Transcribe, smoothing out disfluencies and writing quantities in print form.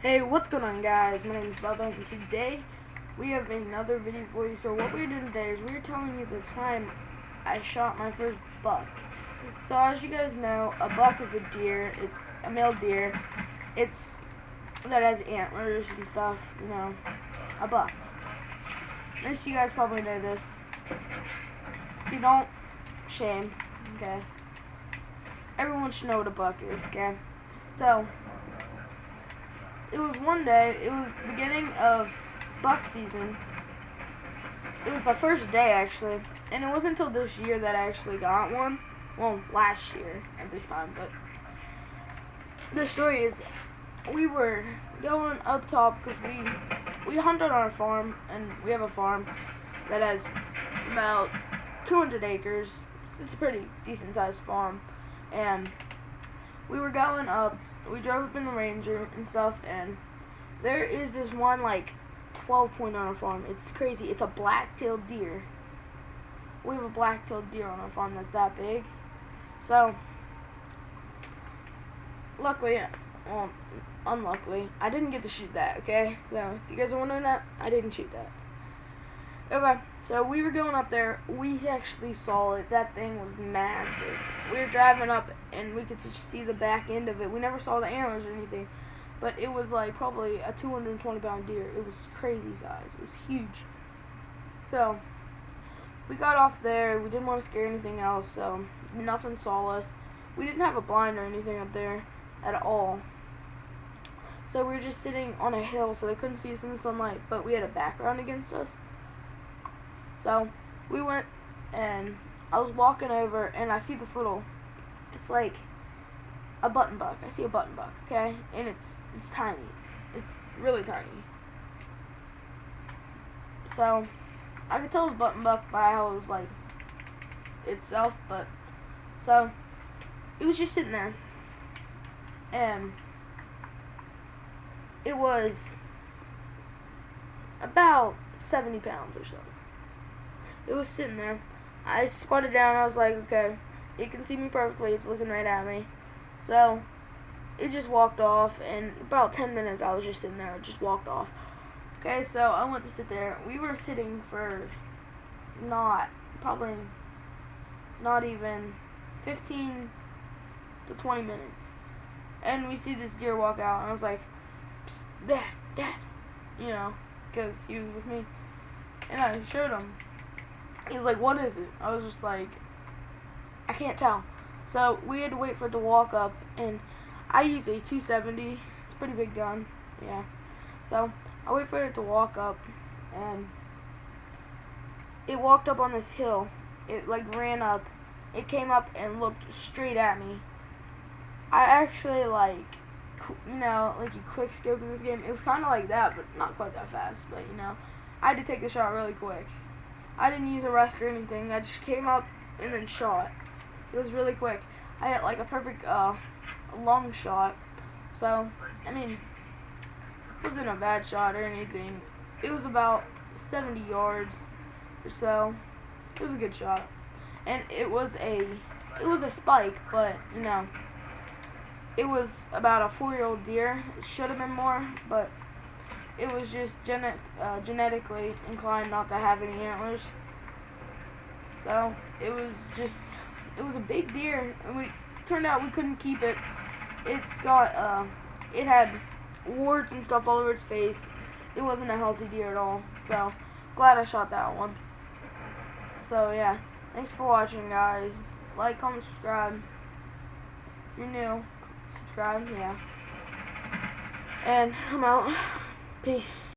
Hey, what's going on, guys? My name is Bubba, and today we have another video for you. So what we're doing today is we're telling you the time I shot my first buck. So as you guys know, a buck is a deer. It's a male deer. It's that has antlers and stuff. You know, a buck. Most of you guys probably know this. If you don't, shame. Okay. Everyone should know what a buck is. Okay. So it was one day, it was the beginning of buck season. It was my first day, actually. And it wasn't until this year that I actually got one. Well, last year at this time. But the story is, we were going up top because we hunt on our farm. And we have a farm that has about 200 acres. It's a pretty decent sized farm. And we were going up, we drove up in the Ranger and stuff, and there is this one, like, 12-point on our farm. It's crazy. It's a black-tailed deer. We have a black-tailed deer on our farm that's that big. So, luckily, well, unluckily, I didn't get to shoot that, okay? So, if you guys are wondering that, I didn't shoot that. Okay, so we were going up there. We actually saw it. That thing was massive. We were driving up, and we could just see the back end of it. We never saw the antlers or anything, but it was like probably a 220-pound deer. It was crazy size. It was huge. So we got off there. We didn't want to scare anything else, so nothing saw us. We didn't have a blind or anything up there at all. So we were just sitting on a hill, so they couldn't see us in the sunlight, but we had a background against us. So we went, and I was walking over, and I see this little, it's like a button buck. I see a button buck, okay? And it's tiny. It's really tiny. So I could tell it was button buck by how it was like itself, but so it was just sitting there, and it was about 70 pounds or so. It was sitting there. I squatted down. I was like, okay, it can see me perfectly. It's looking right at me. So it just walked off. And about 10 minutes, I was just sitting there. It just walked off. Okay, so I went to sit there. We were sitting for probably not even 15 to 20 minutes. And we see this deer walk out. And I was like, psst, Dad. You know, because he was with me. And I showed him. He was like, what is it? I was just like, I can't tell. So we had to wait for it to walk up, and I use a 270. It's a pretty big gun, yeah. So I wait for it to walk up, and it walked up on this hill. It like ran up. It came up and looked straight at me. I actually like, you know, like you quick scope in this game. It was kind of like that, but not quite that fast. But you know, I had to take the shot really quick. I didn't use a rest or anything. I just came up and then shot. It was really quick. I had like a perfect long shot. So, I mean, it wasn't a bad shot or anything. It was about 70 yards or so. It was a good shot. And it was a spike, but, you know, it was about a 4-year-old deer. It should have been more, but it was just genetically inclined not to have any antlers. So it was a big deer, and turned out we couldn't keep it. It's got it had warts and stuff all over its face. It wasn't a healthy deer at all. So glad I shot that one. So yeah, thanks for watching, guys. Like, comment, subscribe. If you're new, subscribe. Yeah. And I'm out. Peace.